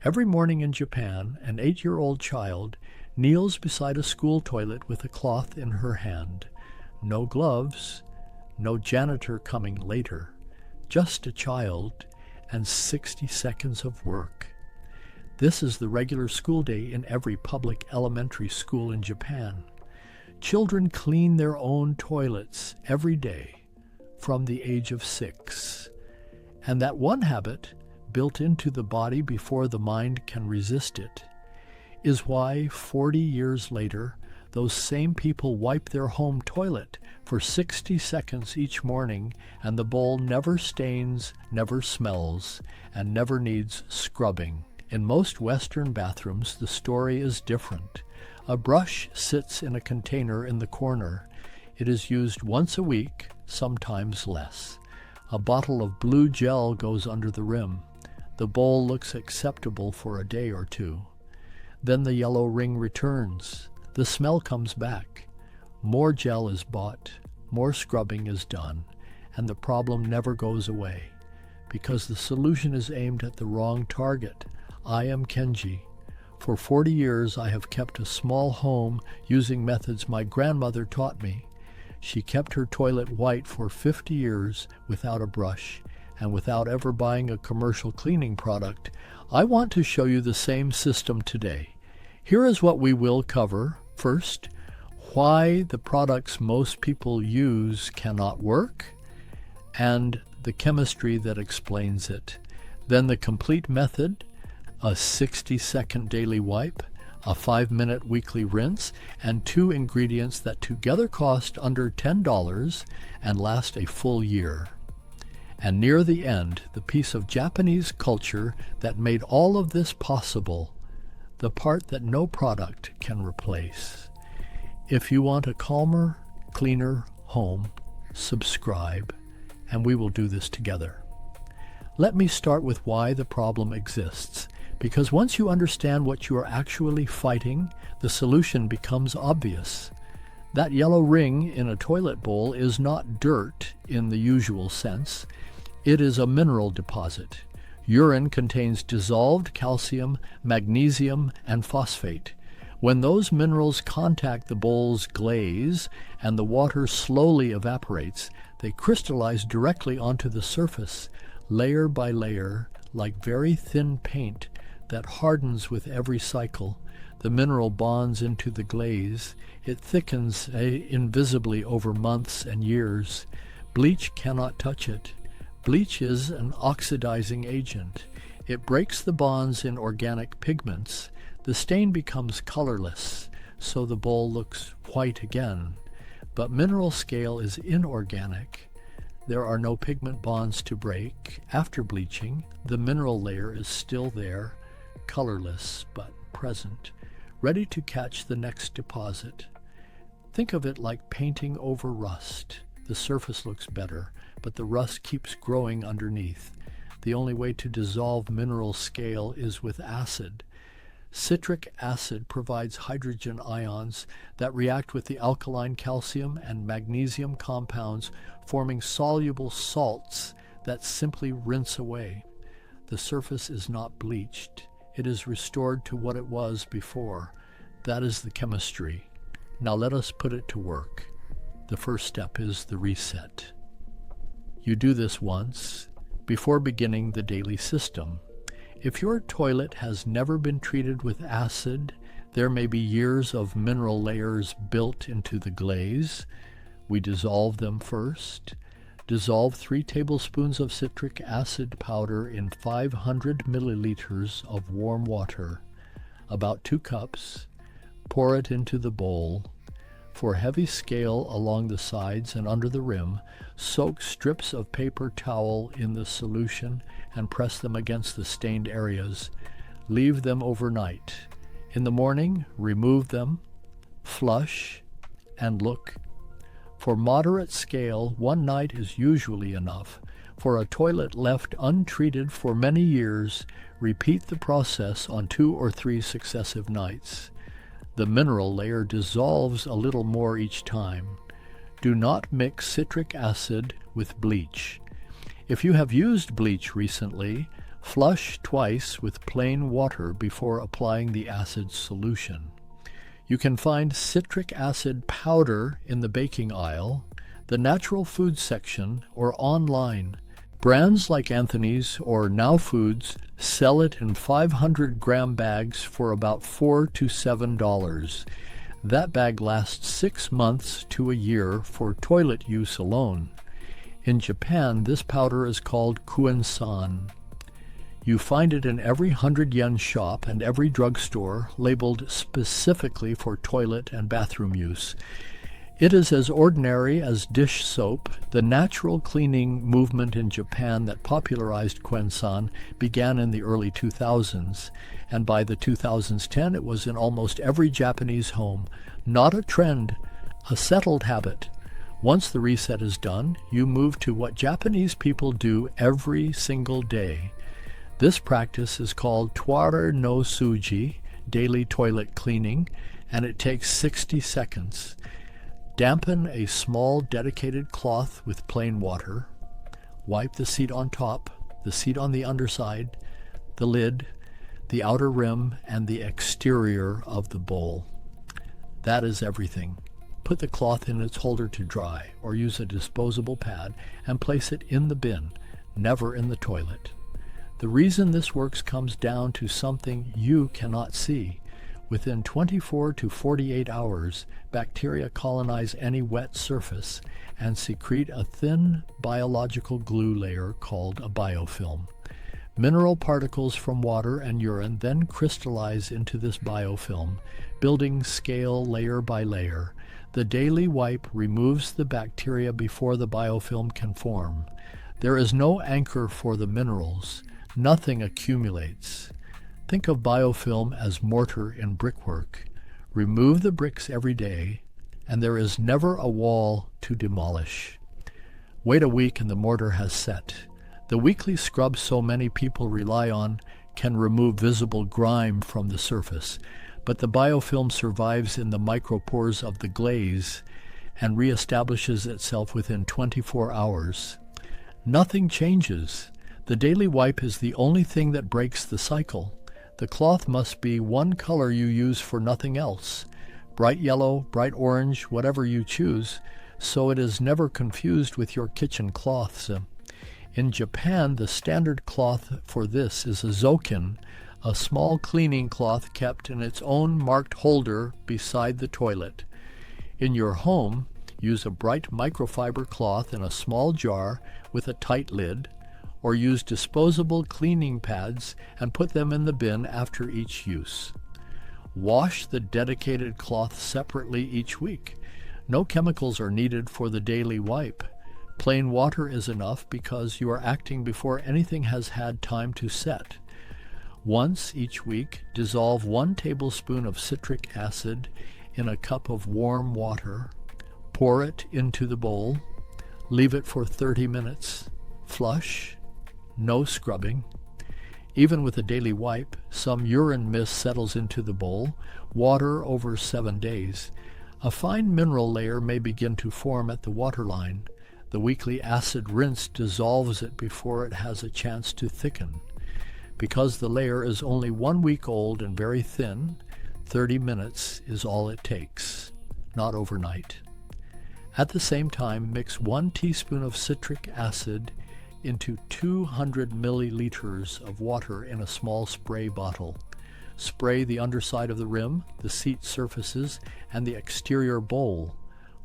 Every morning in Japan, an 8-year-old child kneels beside a school toilet with a cloth in her hand. No gloves, no janitor coming later, just a child and 60 seconds of work. This is the regular school day in every public elementary school in Japan. Children clean their own toilets every day from the age of 6. And that one habit, built into the body before the mind can resist it, is why 40 years later, those same people wipe their home toilet for 60 seconds each morning, and the bowl never stains, never smells, and never needs scrubbing. In most Western bathrooms, the story is different. A brush sits in a container in the corner. It is used once a week, sometimes less. A bottle of blue gel goes under the rim. The bowl looks acceptable for a day or two. Then the yellow ring returns. The smell comes back. More gel is bought, more scrubbing is done, and the problem never goes away, because the solution is aimed at the wrong target. I am Kenji. For 40 years I have kept a small home using methods my grandmother taught me. She kept her toilet white for 50 years without a brush and without ever buying a commercial cleaning product. I want to show you the same system today. Here is what we will cover. First, why the products most people use cannot work, and the chemistry that explains it. Then the complete method, a 60-second daily wipe, a 5-minute weekly rinse, and 2 ingredients that together cost under $10 and last a full year. And near the end, the piece of Japanese culture that made all of this possible, the part that no product can replace. If you want a calmer, cleaner home, subscribe, and we will do this together. Let me start with why the problem exists, because once you understand what you are actually fighting, the solution becomes obvious. That yellow ring in a toilet bowl is not dirt in the usual sense. It is a mineral deposit. Urine contains dissolved calcium, magnesium, and phosphate. When those minerals contact the bowl's glaze and the water slowly evaporates, they crystallize directly onto the surface, layer by layer, like very thin paint that hardens with every cycle. The mineral bonds into the glaze. It thickens invisibly over months and years. Bleach cannot touch it. Bleach is an oxidizing agent. It breaks the bonds in organic pigments. The stain becomes colorless, so the bowl looks white again. But mineral scale is inorganic. There are no pigment bonds to break. After bleaching, the mineral layer is still there, colorless but present, ready to catch the next deposit. Think of it like painting over rust. The surface looks better, but the rust keeps growing underneath. The only way to dissolve mineral scale is with acid. Citric acid provides hydrogen ions that react with the alkaline calcium and magnesium compounds, forming soluble salts that simply rinse away. The surface is not bleached. It is restored to what it was before. That is the chemistry. Now let us put it to work. The first step is the reset. You do this once before beginning the daily system. If your toilet has never been treated with acid, there may be years of mineral layers built into the glaze. We dissolve them first. Dissolve 3 tablespoons of citric acid powder in 500 milliliters of warm water, about 2 cups. Pour it into the bowl. For heavy scale along the sides and under the rim, soak strips of paper towel in the solution and press them against the stained areas. Leave them overnight. In the morning, remove them, flush, and look. For moderate scale, 1 night is usually enough. For a toilet left untreated for many years, repeat the process on 2 or 3 successive nights. The mineral layer dissolves a little more each time. Do not mix citric acid with bleach. If you have used bleach recently, Flush twice with plain water before applying the acid solution. You can find citric acid powder in the baking aisle, the natural food section, or online. Brands like Anthony's or Now Foods sell it in 500-gram bags for about $4 to $7. That bag lasts 6 months to a year for toilet use alone. In Japan, this powder is called kuensan. You find it in every 100-yen shop and every drugstore, labeled specifically for toilet and bathroom use. It is as ordinary as dish soap. The natural cleaning movement in Japan that popularized kuensan began in the early 2000s, and by the 2010 it was in almost every Japanese home. Not a trend, a settled habit. Once the reset is done, you move to what Japanese people do every single day. This practice is called Twaru no Souji, daily toilet cleaning, and it takes 60 seconds. Dampen a small dedicated cloth with plain water. Wipe the seat on top, the seat on the underside, the lid, the outer rim, and the exterior of the bowl. That is everything. Put the cloth in its holder to dry, or use a disposable pad and place it in the bin, never in the toilet. The reason this works comes down to something you cannot see. Within 24 to 48 hours, bacteria colonize any wet surface and secrete a thin biological glue layer called a biofilm. Mineral particles from water and urine then crystallize into this biofilm, building scale layer by layer. The daily wipe removes the bacteria before the biofilm can form. There is no anchor for the minerals. Nothing accumulates. Think of biofilm as mortar in brickwork. Remove the bricks every day, and there is never a wall to demolish. Wait a week and the mortar has set. The weekly scrub so many people rely on can remove visible grime from the surface, but the biofilm survives in the micropores of the glaze and reestablishes itself within 24 hours. Nothing changes. The daily wipe is the only thing that breaks the cycle. The cloth must be one color you use for nothing else. Bright yellow, bright orange, whatever you choose, so it is never confused with your kitchen cloths. In Japan, the standard cloth for this is a zokin, a small cleaning cloth kept in its own marked holder beside the toilet. In your home, use a bright microfiber cloth in a small jar with a tight lid, or use disposable cleaning pads and put them in the bin after each use. Wash the dedicated cloth separately each week. No chemicals are needed for the daily wipe. Plain water is enough because you are acting before anything has had time to set. Once each week, dissolve 1 tablespoon of citric acid in a cup of warm water. Pour it into the bowl. Leave it for 30 minutes. Flush. No scrubbing. Even with a daily wipe, some urine mist settles into the bowl. Water over 7 days. A fine mineral layer may begin to form at the waterline. The weekly acid rinse dissolves it before it has a chance to thicken. Because the layer is only 1 week old and very thin, 30 minutes is all it takes, not overnight. At the same time, mix 1 teaspoon of citric acid into 200 milliliters of water in a small spray bottle. Spray the underside of the rim, the seat surfaces, and the exterior bowl.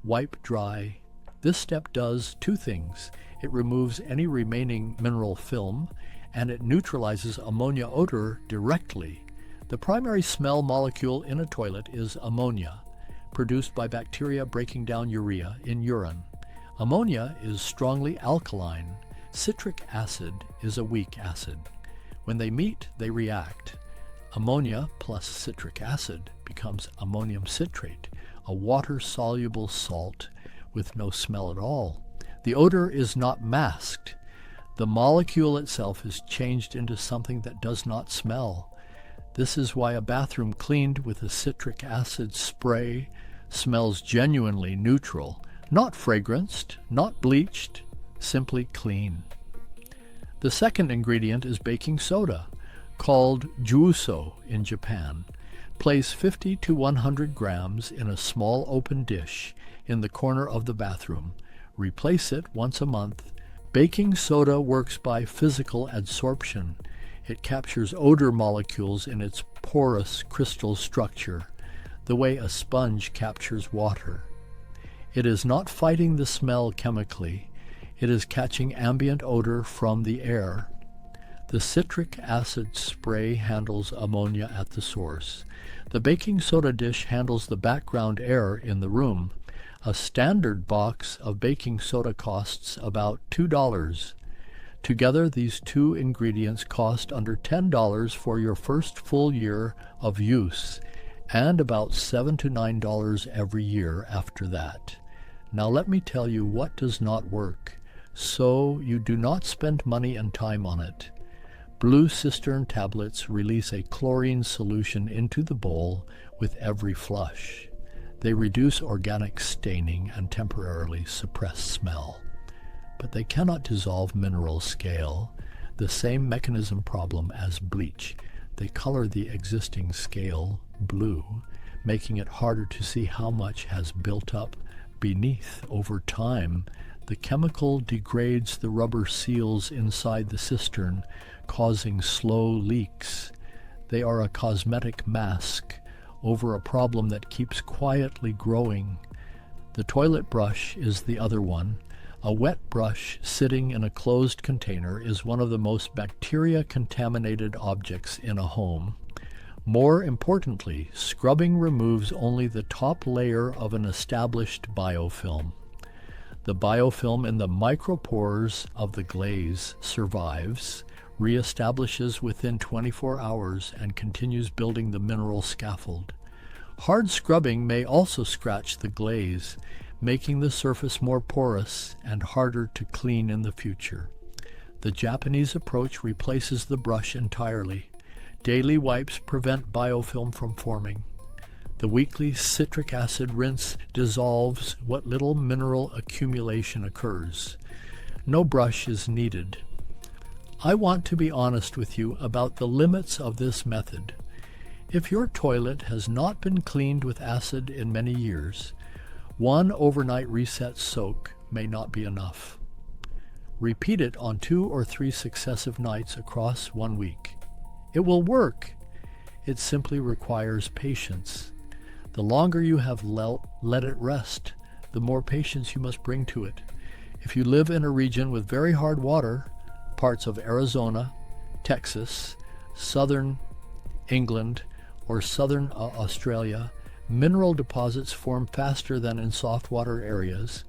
Wipe dry. This step does 2 things. It removes any remaining mineral film, and it neutralizes ammonia odor directly. The primary smell molecule in a toilet is ammonia, produced by bacteria breaking down urea in urine. Ammonia is strongly alkaline. Citric acid is a weak acid. When they meet, they react. Ammonia plus citric acid becomes ammonium citrate, a water-soluble salt with no smell at all. The odor is not masked. The molecule itself is changed into something that does not smell. This is why a bathroom cleaned with a citric acid spray smells genuinely neutral, not fragranced, not bleached, simply clean. The second ingredient is baking soda, called juuso in Japan. Place 50 to 100 grams in a small open dish in the corner of the bathroom. Replace it once a month. Baking soda works by physical adsorption. It captures odor molecules in its porous crystal structure, the way a sponge captures water. It is not fighting the smell chemically. It is catching ambient odor from the air. The citric acid spray handles ammonia at the source. The baking soda dish handles the background air in the room. A standard box of baking soda costs about $2. Together, these two ingredients cost under $10 for your first full year of use, and about $7 to $9 every year after that. Now let me tell you what does not work, so you do not spend money and time on it. Blue cistern tablets release a chlorine solution into the bowl with every flush. They reduce organic staining and temporarily suppress smell. But they cannot dissolve mineral scale, the same mechanism problem as bleach. They color the existing scale blue, making it harder to see how much has built up beneath over time. The chemical degrades the rubber seals inside the cistern, causing slow leaks. They are a cosmetic mask over a problem that keeps quietly growing. The toilet brush is the other one. A wet brush sitting in a closed container is one of the most bacteria-contaminated objects in a home. More importantly, scrubbing removes only the top layer of an established biofilm. The biofilm in the micropores of the glaze survives, reestablishes within 24 hours, and continues building the mineral scaffold. Hard scrubbing may also scratch the glaze, making the surface more porous and harder to clean in the future. The Japanese approach replaces the brush entirely. Daily wipes prevent biofilm from forming. The weekly citric acid rinse dissolves what little mineral accumulation occurs. No brush is needed. I want to be honest with you about the limits of this method. If your toilet has not been cleaned with acid in many years, one overnight reset soak may not be enough. Repeat it on 2 or 3 successive nights across 1 week. It will work. It simply requires patience. The longer you have let it rest, the more patience you must bring to it. If you live in a region with very hard water, parts of Arizona, Texas, southern England, or southern Australia, mineral deposits form faster than in soft water areas.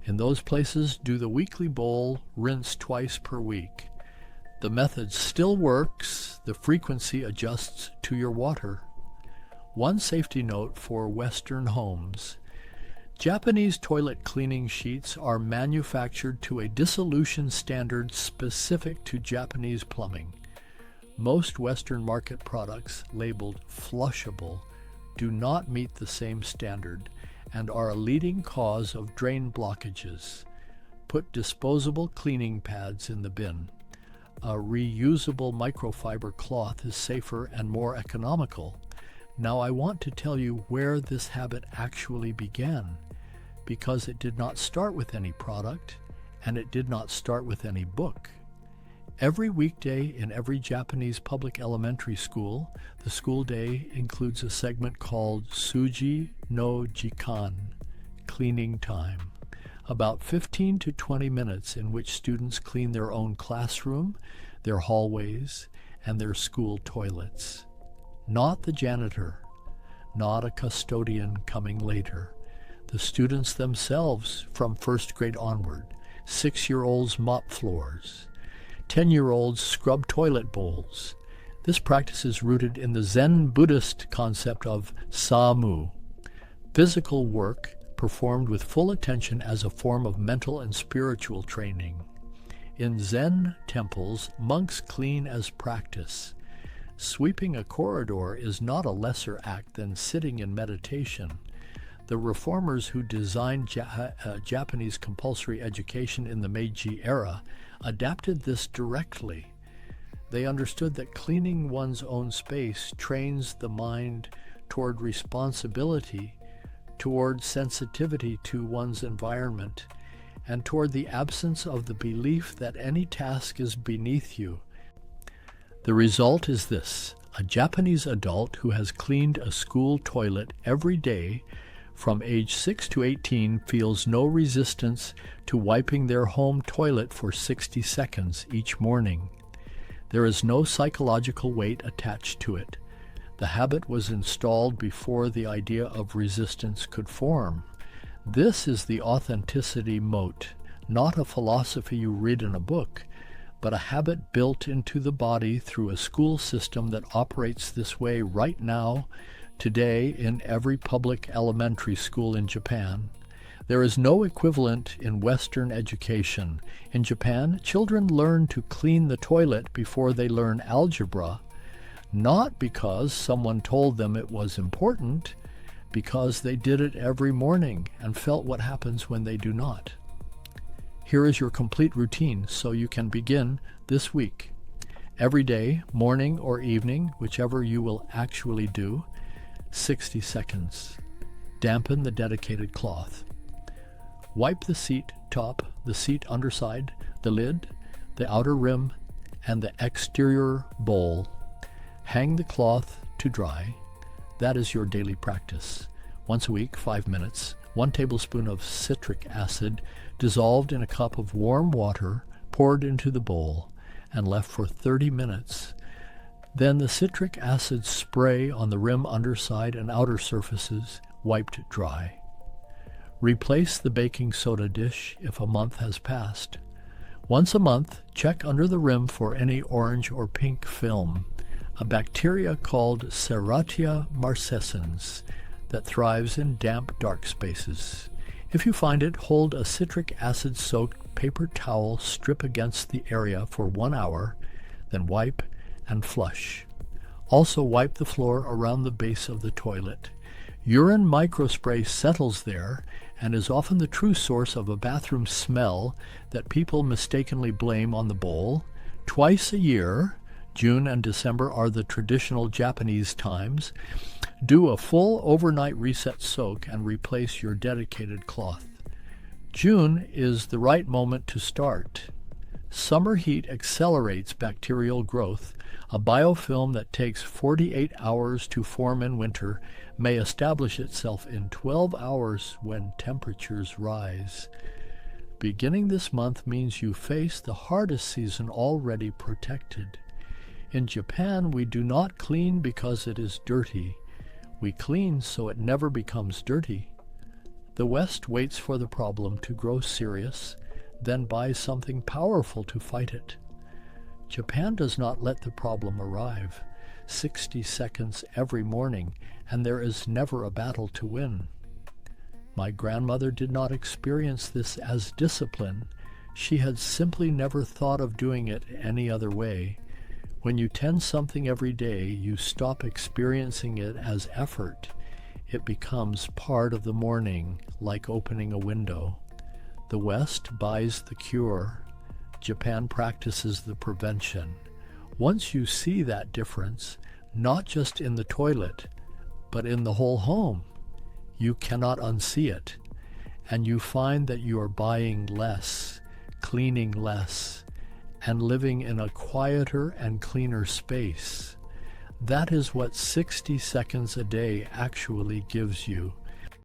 In those places, do the weekly bowl, rinse twice per week. The method still works. The frequency adjusts to your water. One safety note for Western homes. Japanese toilet cleaning sheets are manufactured to a dissolution standard specific to Japanese plumbing. Most Western market products labeled flushable do not meet the same standard and are a leading cause of drain blockages. Put disposable cleaning pads in the bin. A reusable microfiber cloth is safer and more economical. Now I want to tell you where this habit actually began, because it did not start with any product, and it did not start with any book. Every weekday in every Japanese public elementary school, the school day includes a segment called Souji no Jikan, cleaning time, about 15 to 20 minutes in which students clean their own classroom, their hallways, and their school toilets. Not the janitor, not a custodian coming later. The students themselves from first grade onward. 6-year-olds mop floors. 10-year-olds scrub toilet bowls. This practice is rooted in the Zen Buddhist concept of samu, physical work performed with full attention as a form of mental and spiritual training. In Zen temples, monks clean as practice. Sweeping a corridor is not a lesser act than sitting in meditation. The reformers who designed Japanese compulsory education in the Meiji era adapted this directly. They understood that cleaning one's own space trains the mind toward responsibility, toward sensitivity to one's environment, and toward the absence of the belief that any task is beneath you. The result is this: a Japanese adult who has cleaned a school toilet every day from age 6 to 18 feels no resistance to wiping their home toilet for 60 seconds each morning. There is no psychological weight attached to it. The habit was installed before the idea of resistance could form. This is the authenticity moat, not a philosophy you read in a book, but a habit built into the body through a school system that operates this way right now, today, in every public elementary school in Japan. There is no equivalent in Western education. In Japan, children learn to clean the toilet before they learn algebra, not because someone told them it was important, because they did it every morning and felt what happens when they do not. Here is your complete routine so you can begin this week. Every day, morning or evening, whichever you will actually do, 60 seconds. Dampen the dedicated cloth. Wipe the seat top, the seat underside, the lid, the outer rim, and the exterior bowl. Hang the cloth to dry. That is your daily practice. Once a week, 5 minutes, 1 tablespoon of citric acid dissolved in a cup of warm water poured into the bowl and left for 30 minutes. Then the citric acid spray on the rim underside and outer surfaces, wiped dry. Replace the baking soda dish if a month has passed. Once a month, check under the rim for any orange or pink film, a bacteria called Serratia marcescens that thrives in damp, dark spaces. If you find it, hold a citric acid-soaked paper towel strip against the area for 1 hour, then wipe and flush. Also wipe the floor around the base of the toilet. Urine microspray settles there and is often the true source of a bathroom smell that people mistakenly blame on the bowl. Twice a year, June and December are the traditional Japanese times, do a full overnight reset soak and replace your dedicated cloth. June is the right moment to start. Summer heat accelerates bacterial growth. A biofilm that takes 48 hours to form in winter may establish itself in 12 hours when temperatures rise. Beginning this month means you face the hardest season already protected. In Japan, we do not clean because it is dirty. We clean so it never becomes dirty. The West waits for the problem to grow serious, then buys something powerful to fight it. Japan does not let the problem arrive. 60 seconds every morning, and there is never a battle to win. My grandmother did not experience this as discipline. She had simply never thought of doing it any other way. When you tend something every day, you stop experiencing it as effort. It becomes part of the morning, like opening a window. The West buys the cure. Japan practices the prevention. Once you see that difference, not just in the toilet, but in the whole home, you cannot unsee it, and you find that you are buying less, cleaning less, and living in a quieter and cleaner space. That is what 60 seconds a day actually gives you.